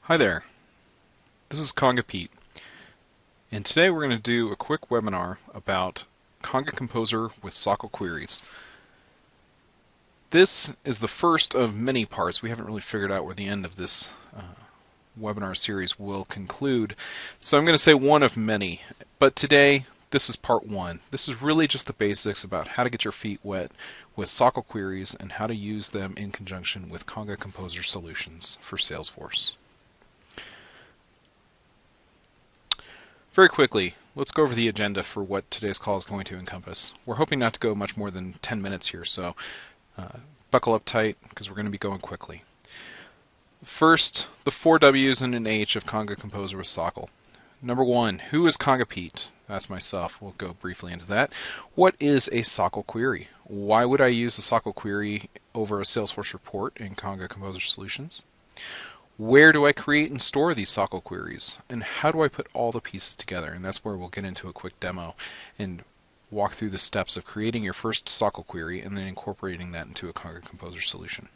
Hi there, this is Conga Pete, and today we're going to do a quick webinar about Conga Composer with SOQL queries. This is the first of many parts. We haven't really figured out where the end of this webinar series will conclude, so I'm going to say one of many, but today this is part one. This is really just the basics about how to get your feet wet with SOQL queries and how to use them in conjunction with Conga Composer solutions for Salesforce. Very quickly, let's go over the agenda for what today's call is going to encompass. We're hoping not to go much more than 10 minutes here, so buckle up tight because we're going to be going quickly. First, the 4 W's and an H of Conga Composer with SOQL. Number one, who is Conga Pete? That's myself. We'll go briefly into that. What is a SOQL query? Why would I use a SOQL query over a Salesforce report in Conga Composer Solutions? Where do I create and store these SOQL queries? And how do I put all the pieces together? And that's where we'll get into a quick demo and walk through the steps of creating your first SOQL query and then incorporating that into a Conga Composer solution.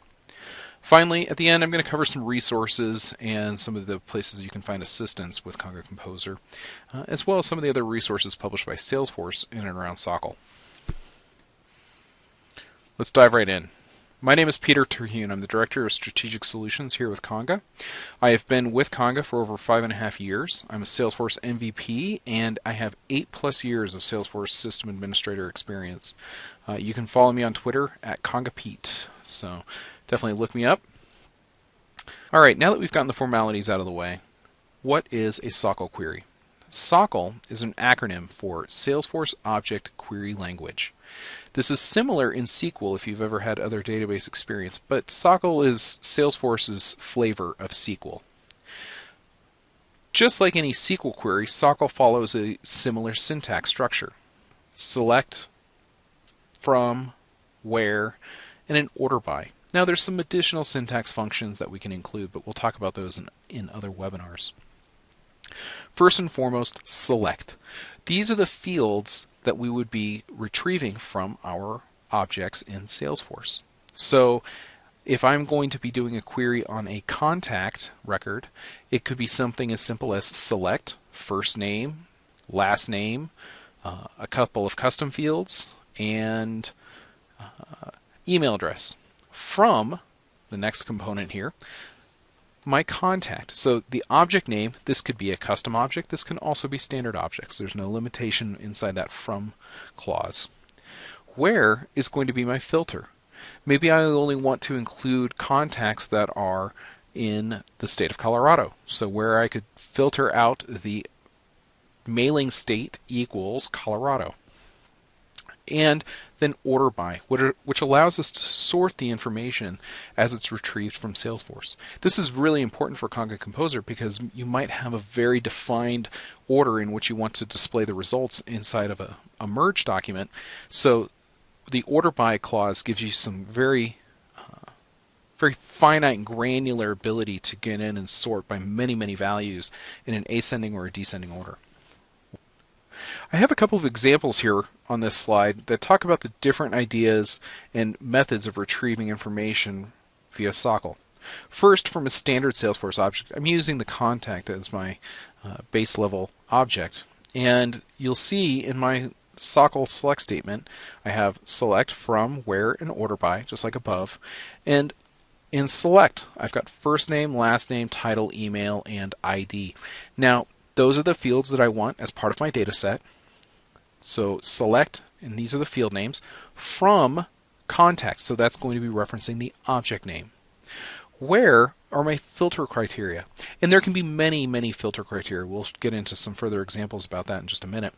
Finally, at the end, I'm going to cover some resources and some of the places you can find assistance with Conga Composer, as well as some of the other resources published by Salesforce in and around SOQL. Let's dive right in. My name is Peter Terhune. I'm the Director of Strategic Solutions here with Conga. I have been with Conga for over 5.5 years. I'm a Salesforce MVP, and I have 8+ years of Salesforce System Administrator experience. You can follow me on Twitter at CongaPete, so definitely look me up. All right, now that we've gotten the formalities out of the way, what is a SOQL query? SOQL is an acronym for Salesforce Object Query Language. This is similar in SQL if you've ever had other database experience, but SOQL is Salesforce's flavor of SQL. Just like any SQL query, SOQL follows a similar syntax structure. Select, from, where, and an order by. Now there's some additional syntax functions that we can include, but we'll talk about those in other webinars. First and foremost, select. These are the fields that we would be retrieving from our objects in Salesforce. So if I'm going to be doing a query on a contact record, it could be something as simple as select first name, last name, a couple of custom fields, and email address. From, the next component here, my contact. So the object name, this could be a custom object. This can also be standard objects. There's no limitation inside that from clause. Where is going to be my filter. Maybe I only want to include contacts that are in the state of Colorado. So where I could filter out the mailing state equals Colorado. And then order by, which allows us to sort the information as it's retrieved from Salesforce. This is really important for Conga Composer because you might have a very defined order in which you want to display the results inside of a merge document. So the order by clause gives you some very finite and granular ability to get in and sort by many values in an ascending or a descending order. I have a couple of examples here on this slide that talk about the different ideas and methods of retrieving information via SOQL. First, from a standard Salesforce object, I'm using the contact as my base level object. And you'll see in my SOQL select statement, I have select, from, where, and order by, just like above. And in select, I've got first name, last name, title, email, and ID. Now, those are the fields that I want as part of my data set. So select, and these are the field names, from contact. So that's going to be referencing the object name. Where are my filter criteria? And there can be many filter criteria. We'll get into some further examples about that in just a minute.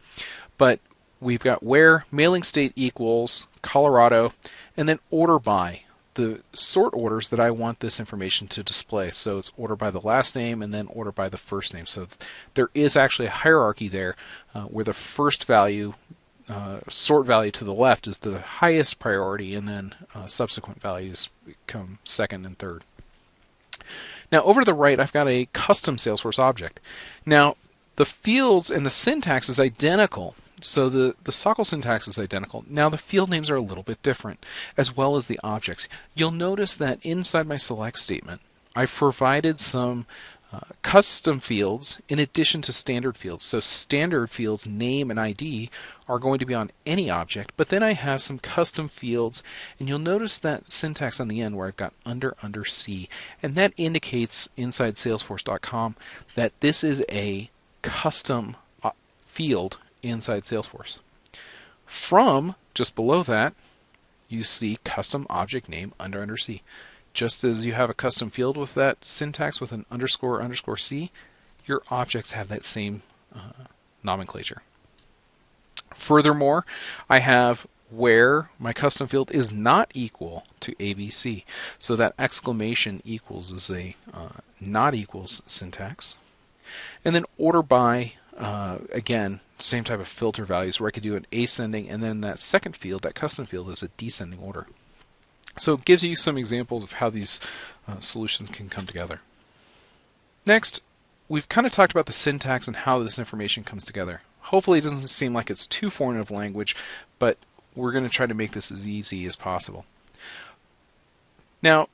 But we've got where, mailing state equals Colorado, and then order by. The sort orders that I want this information to display. So it's order by the last name and then order by the first name. So there is actually a hierarchy there where the first value, sort value to the left is the highest priority, and then subsequent values come second and third. Now over to the right, I've got a custom Salesforce object. Now the fields and the syntax is identical. So the SOQL syntax is identical. Now the field names are a little bit different, as well as the objects. You'll notice that inside my select statement, I've provided some custom fields in addition to standard fields. So standard fields, name and ID, are going to be on any object, but then I have some custom fields, and you'll notice that syntax on the end where I've got under C, and that indicates inside Salesforce.com that this is a custom field inside Salesforce. From just below that, you see custom object name under C. Just as you have a custom field with that syntax with an underscore C, your objects have that same nomenclature. Furthermore, I have where my custom field is not equal to ABC. So that exclamation equals is a not equals syntax. And then order by, again, same type of filter values where I could do an ascending, and then that second field, that custom field, is a descending order. So it gives you some examples of how these solutions can come together. Next, we've kind of talked about the syntax and how this information comes together. Hopefully it doesn't seem like it's too foreign of language, but we're going to try to make this as easy as possible. Now,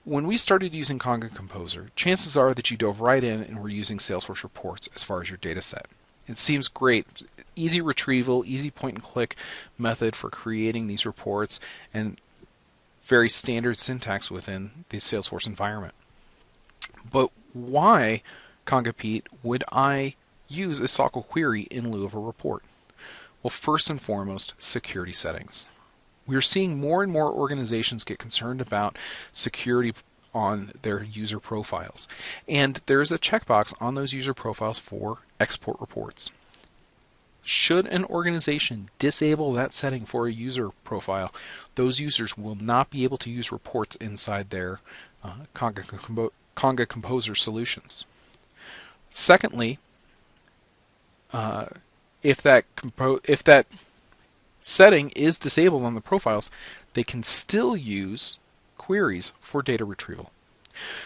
when we started using Conga Composer, chances are that you dove right in and were using Salesforce reports as far as your data set. It seems great. Easy retrieval, easy point and click method for creating these reports, and very standard syntax within the Salesforce environment. But why, Conga Pete, would I use a SOQL query in lieu of a report? Well, first and foremost, security settings. We're seeing more and more organizations get concerned about security on their user profiles. And there's a checkbox on those user profiles for export reports. Should an organization disable that setting for a user profile, those users will not be able to use reports inside their Conga Composer solutions. Secondly, if that setting is disabled on the profiles, they can still use queries for data retrieval.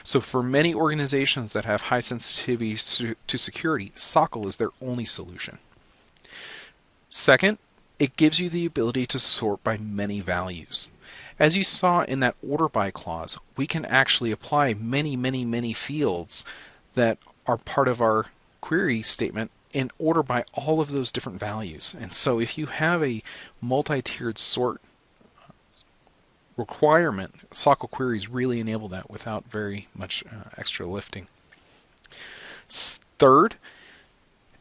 So for many organizations that have high sensitivity to security, SOQL is their only solution. Second, it gives you the ability to sort by many values. As you saw in that order by clause, we can actually apply many fields that are part of our query statement and order by all of those different values. And so if you have a multi-tiered sort requirement, SOQL queries really enable that without very much extra lifting. Third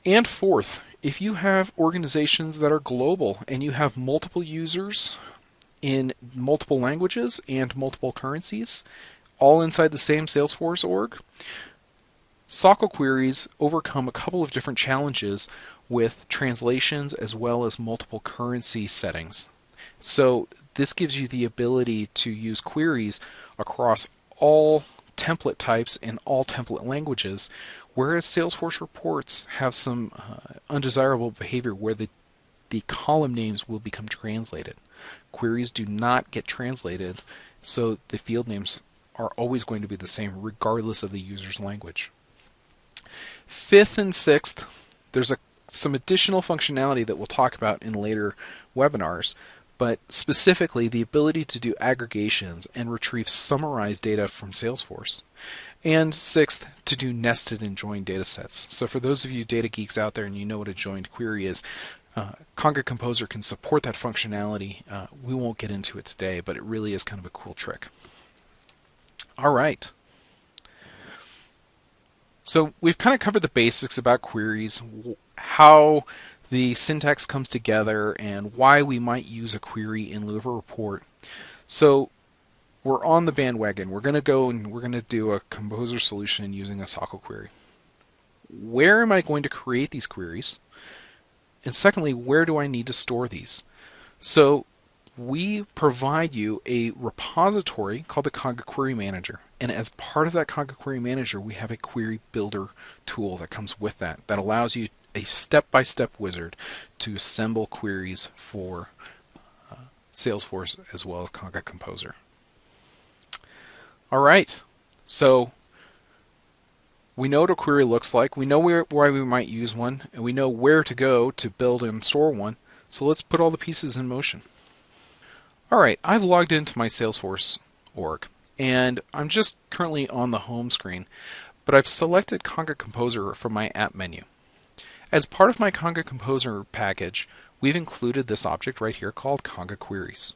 and fourth, if you have organizations that are global and you have multiple users in multiple languages and multiple currencies, all inside the same Salesforce org, SOQL queries overcome a couple of different challenges with translations as well as multiple currency settings. So this gives you the ability to use queries across all template types and all template languages, whereas Salesforce reports have some undesirable behavior where the column names will become translated. Queries do not get translated, so the field names are always going to be the same regardless of the user's language. Fifth and sixth, there's some additional functionality that we'll talk about in later webinars, but specifically the ability to do aggregations and retrieve summarized data from Salesforce. And sixth, to do nested and joined data sets. So for those of you data geeks out there and you know what a joined query is, Conga Composer can support that functionality. We won't get into it today, but it really is kind of a cool trick. All right. So we've kind of covered the basics about queries, how the syntax comes together, and why we might use a query in lieu of a report. So we're on the bandwagon. We're going to go and we're going to do a Composer solution using a SOQL query. Where am I going to create these queries? And secondly, where do I need to store these? So we provide you a repository called the Conga Query Manager. And as part of that Conga Query Manager, we have a query builder tool that comes with that allows you a step-by-step wizard to assemble queries for Salesforce as well as Conga Composer. All right, so we know what a query looks like, we know why we might use one, and we know where to go to build and store one. So let's put all the pieces in motion. All right, I've logged into my Salesforce org, and I'm just currently on the home screen. but I've selected Conga Composer from my app menu. As part of my Conga Composer package, we've included this object right here called Conga Queries.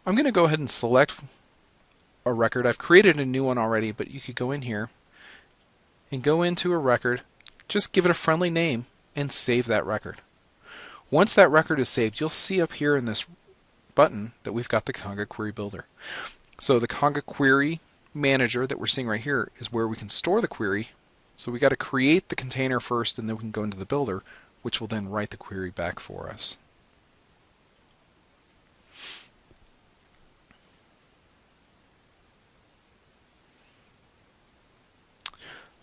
I'm going to go ahead and select a record. I've created a new one already, but you could go in here and go into a record, just give it a friendly name, and save that record. Once that record is saved, you'll see up here in this button that we've got the Conga Query Builder. So the Conga Query Manager that we're seeing right here is where we can store the query. So we got to create the container first, and then we can go into the builder, which will then write the query back for us.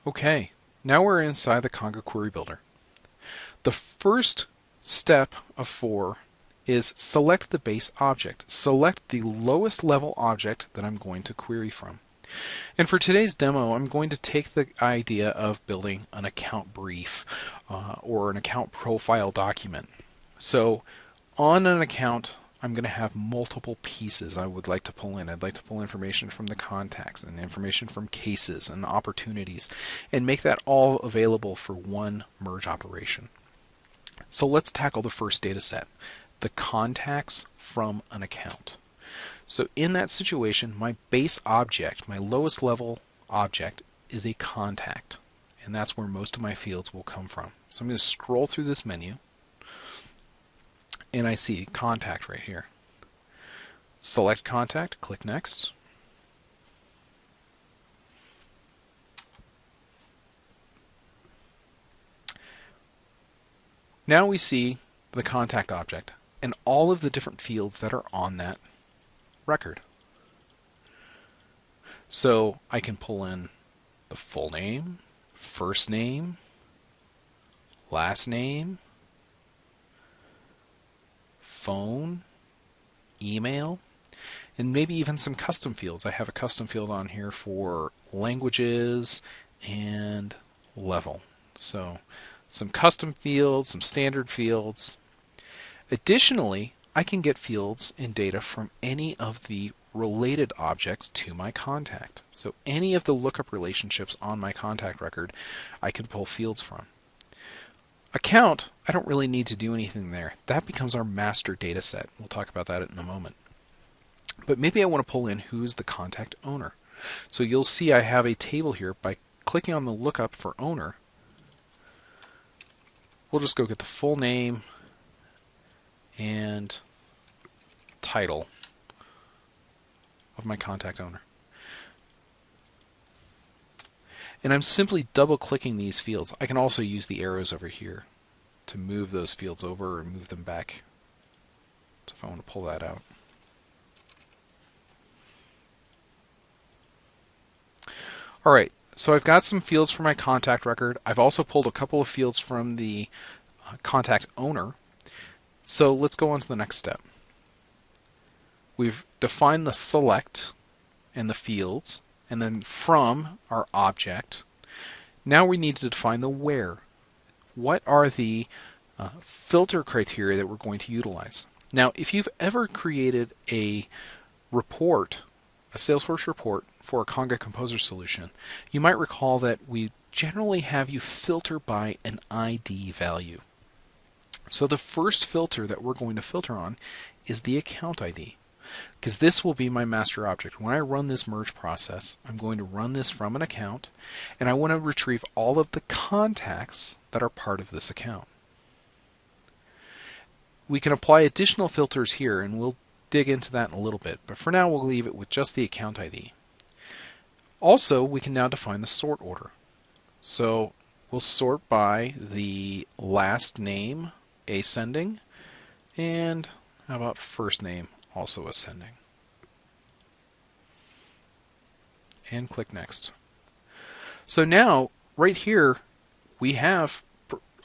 Okay, now we're inside the Conga Query Builder. The first step of 4 is select the base object. Select the lowest level object that I'm going to query from. And for today's demo, I'm going to take the idea of building an account brief or an account profile document. So on an account, I'm going to have multiple pieces I would like to pull in. I'd like to pull information from the contacts and information from cases and opportunities and make that all available for one merge operation. So let's tackle the first data set, the contacts from an account. So in that situation, my base object, my lowest level object, is a contact. And that's where most of my fields will come from. So I'm going to scroll through this menu, and I see contact right here. Select contact, click next. Now we see the contact object and all of the different fields that are on that record. So I can pull in the full name, first name, last name, phone, email, and maybe even some custom fields. I have a custom field on here for languages and level. So some custom fields, some standard fields. Additionally, I can get fields and data from any of the related objects to my contact. So any of the lookup relationships on my contact record, I can pull fields from. Account, I don't really need to do anything there. That becomes our master data set. We'll talk about that in a moment. But maybe I want to pull in who's the contact owner. So you'll see I have a table here. By clicking on the lookup for owner, we'll just go get the full name and title of my contact owner. And I'm simply double clicking these fields. I can also use the arrows over here to move those fields over and move them back. So if I want to pull that out. Alright, so I've got some fields for my contact record. I've also pulled a couple of fields from the contact owner. So let's go on to the next step. We've defined the select and the fields, and then from our object. Now we need to define the where. What are the filter criteria that we're going to utilize? Now, if you've ever created a report, a Salesforce report for a Conga Composer solution, you might recall that we generally have you filter by an ID value. So the first filter that we're going to filter on is the account ID, because this will be my master object. When I run this merge process, I'm going to run this from an account, and I want to retrieve all of the contacts that are part of this account. We can apply additional filters here, and we'll dig into that in a little bit, but for now we'll leave it with just the account ID. Also, we can now define the sort order. So we'll sort by the last name ascending, and how about first name also ascending. And click next. So now, right here, we have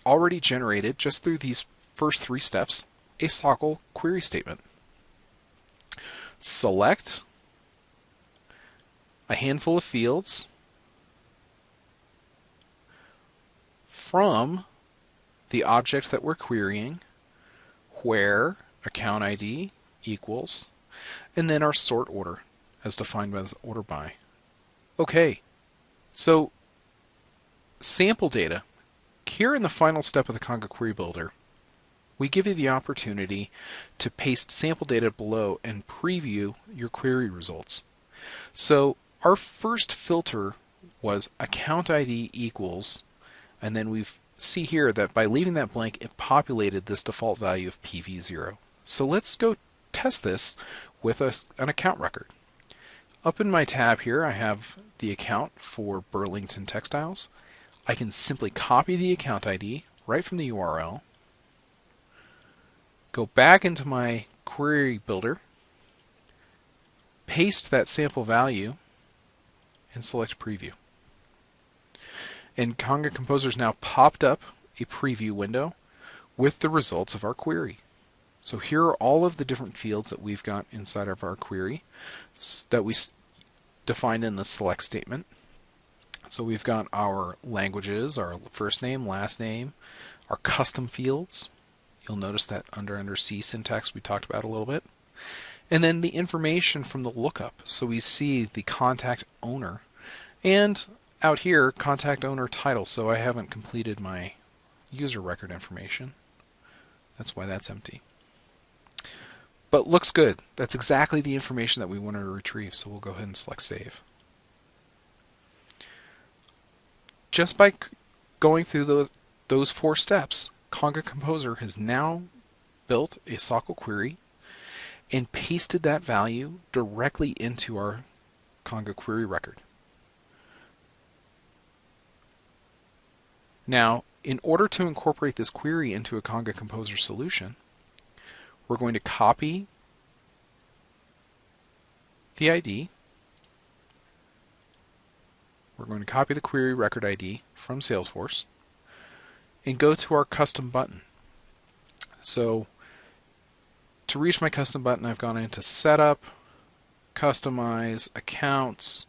already generated, just through these first 3 steps, a SOQL query statement. Select a handful of fields from the object that we're querying, where account ID equals, and then our sort order as defined by the order by. Okay, So sample data. Here in the final step of the Conga Query Builder, we give you the opportunity to paste sample data below and preview your query results. So our first filter was account ID equals, and then we see here that by leaving that blank, it populated this default value of PV0. So let's go test this with an account record. Up in my tab here, I have the account for Burlington Textiles. I can simply copy the account ID right from the URL, go back into my query builder, paste that sample value, and select preview. And Conga Composer's now popped up a preview window with the results of our query. So here are all of the different fields that we've got inside of our query that we defined in the select statement. So we've got our languages, our first name, last name, our custom fields. You'll notice that under C syntax we talked about a little bit. And then the information from the lookup. So we see the contact owner. And out here, contact owner title. So I haven't completed my user record information. That's why that's empty. But looks good. That's exactly the information that we wanted to retrieve. So we'll go ahead and select save. Just by going through those 4 steps, Conga Composer has now built a SOQL query and pasted that value directly into our Conga query record. Now, in order to incorporate this query into a Conga Composer solution, we're going to copy the ID. We're going to copy the query record ID from Salesforce and go to our custom button. So to reach my custom button, I've gone into Setup, Customize, Accounts,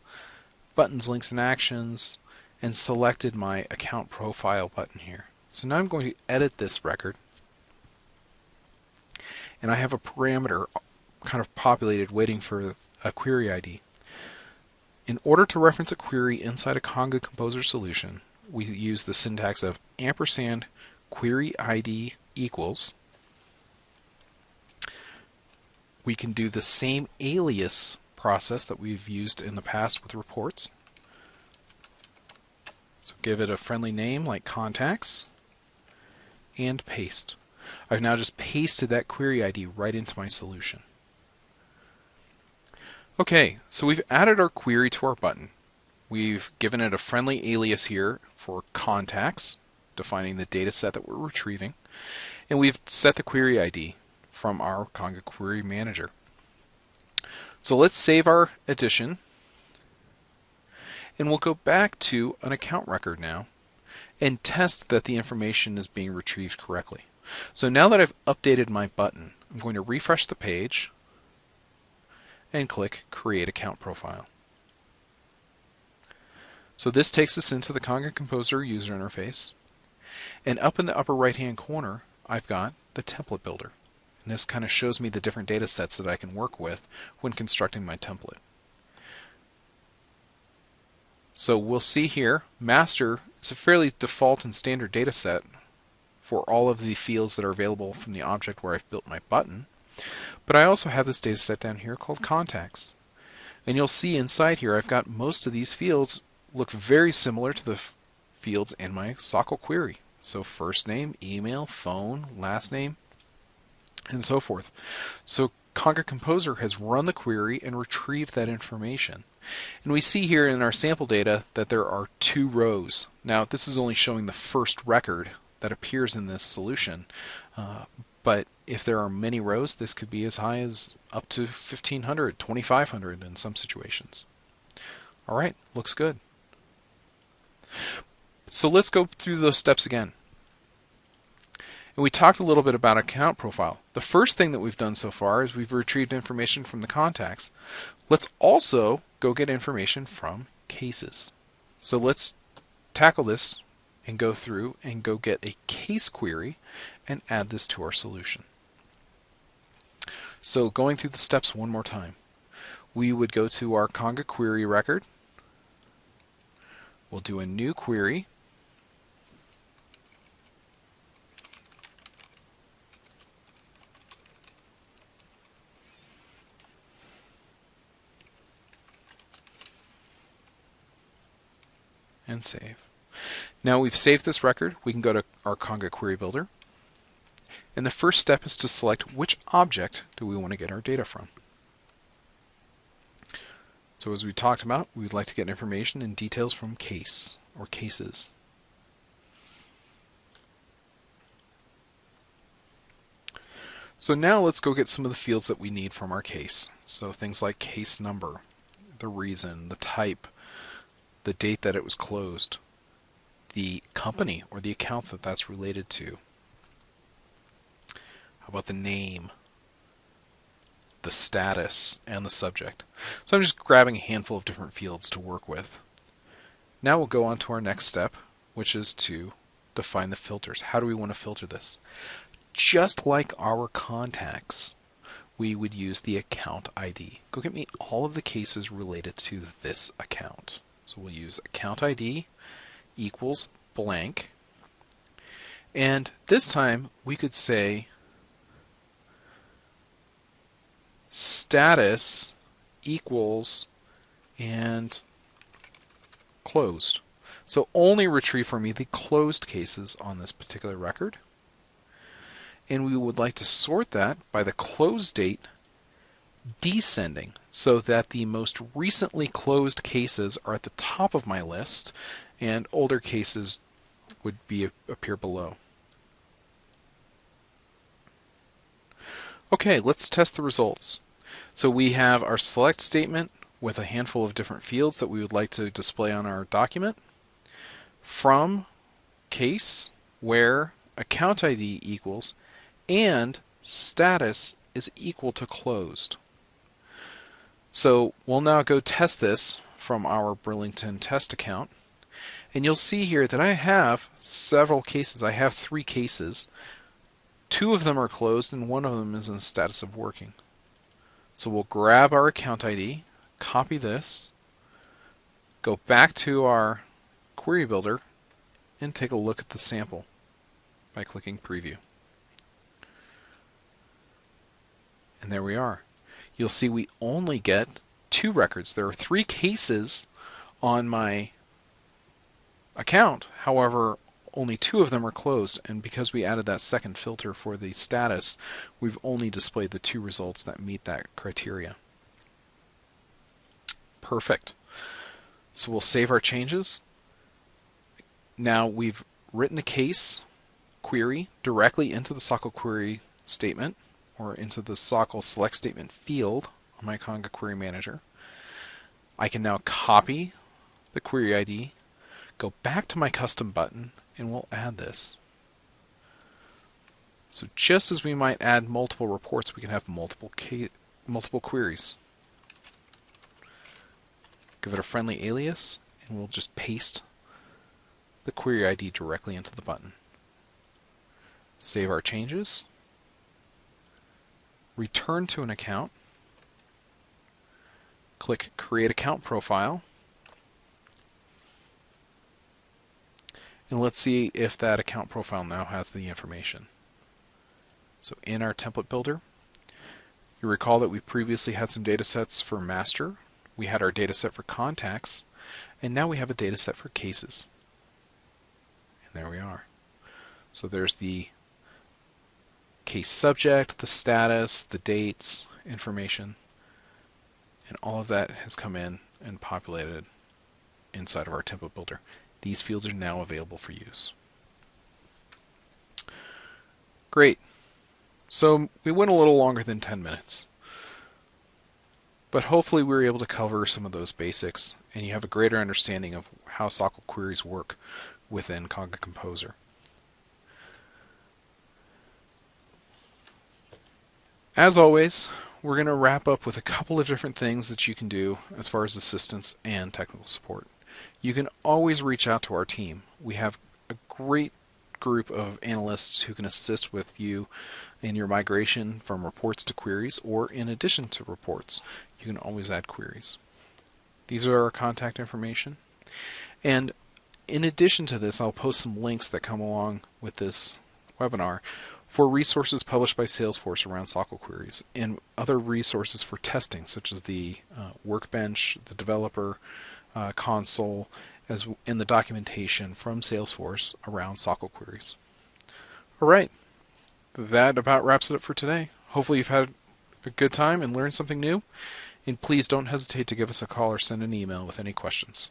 Buttons, Links, and Actions, and selected my Account Profile button here. So now I'm going to edit this record, and I have a parameter kind of populated waiting for a query ID. In order to reference a query inside a Conga Composer solution, we use the syntax of ampersand query ID equals. We can do the same alias process that we've used in the past with reports. So give it a friendly name like contacts and paste. I've now just pasted that query ID right into my solution. Okay, so we've added our query to our button. We've given it a friendly alias here for contacts, defining the data set that we're retrieving, and we've set the query ID from our Conga Query Manager. So let's save our addition, and we'll go back to an account record now and test that the information is being retrieved correctly. So now that I've updated my button, I'm going to refresh the page and click Create Account Profile. So this takes us into the Conga Composer user interface, and up in the upper right hand corner I've got the template builder. And this kind of shows me the different data sets that I can work with when constructing my template. So we'll see here, master is a fairly default and standard data set for all of the fields that are available from the object where I've built my button. But I also have this data set down here called contacts. And you'll see inside here I've got most of these fields look very similar to the fields in my SOQL query. So first name, email, phone, last name, and so forth. So Conga Composer has run the query and retrieved that information. And we see here in our sample data that there are 2 rows. Now this is only showing the first record that appears in this solution. But if there are many rows, this could be as high as up to 1,500, 2,500 in some situations. All right, looks good. So let's go through those steps again. And we talked a little bit about account profile. The first thing that we've done so far is we've retrieved information from the contacts. Let's also go get information from cases. So let's tackle this and go through and go get a case query and add this to our solution. So going through the steps one more time. We would go to our Conga query record. We'll do a new query. And save. Now we've saved this record, we can go to our Conga Query Builder. And the first step is to select which object do we want to get our data from. So as we talked about, we'd like to get information and details from case or cases. So now let's go get some of the fields that we need from our case. So things like case number, the reason, the type, the date that it was closed, the company or the account that that's related to. How about the name, the status, and the subject? So I'm just grabbing a handful of different fields to work with. Now we'll go on to our next step, which is to define the filters. How do we want to filter this? Just like our contacts, we would use the account ID. Go get me all of the cases related to this account. So we'll use account ID equals blank. And this time we could say status equals and closed. So only retrieve for me the closed cases on this particular record. And we would like to sort that by the close date descending so that the most recently closed cases are at the top of my list and older cases would appear below. Okay, let's test the results. So we have our select statement with a handful of different fields that we would like to display on our document. From case where account ID equals and status is equal to closed. So we'll now go test this from our Burlington test account. And you'll see here that I have several cases. I have 3 cases. 2 of them are closed and 1 of them is in the status of working. So we'll grab our account ID, copy this, go back to our query builder, and take a look at the sample by clicking preview. And there we are. You'll see we only get 2 records. There are 3 cases on my account. However, only 2 of them are closed, and because we added that second filter for the status, we've only displayed the 2 results that meet that criteria. Perfect. So we'll save our changes. Now we've written the case query directly into the SOQL query statement or into the SOQL select statement field on my Conga Query Manager. I can now copy the query ID, go back to my custom button, and we'll add this. So just as we might add multiple reports, we can have multiple queries. Give it a friendly alias, and we'll just paste the query ID directly into the button. Save our changes. Return to an account. Click Create Account Profile. And let's see if that account profile now has the information. So in our template builder, you recall that we previously had some data sets for master. We had our data set for contacts, and now we have a data set for cases. And there we are. So there's the case subject, the status, the dates, information, and all of that has come in and populated inside of our template builder. These fields are now available for use. Great. So we went a little longer than 10 minutes. But hopefully we were able to cover some of those basics and you have a greater understanding of how SOQL queries work within Conga Composer. As always, we're going to wrap up with a couple of different things that you can do as far as assistance and technical support. You can always reach out to our team. We have a great group of analysts who can assist with you in your migration from reports to queries, or in addition to reports, you can always add queries. These are our contact information. And In addition to this, I'll post some links that come along with this webinar for resources published by Salesforce around SOQL queries and other resources for testing, such as the Workbench, the Developer Console, in the documentation from Salesforce around SOQL queries. All right, that about wraps it up for today. Hopefully you've had a good time and learned something new. And please don't hesitate to give us a call or send an email with any questions.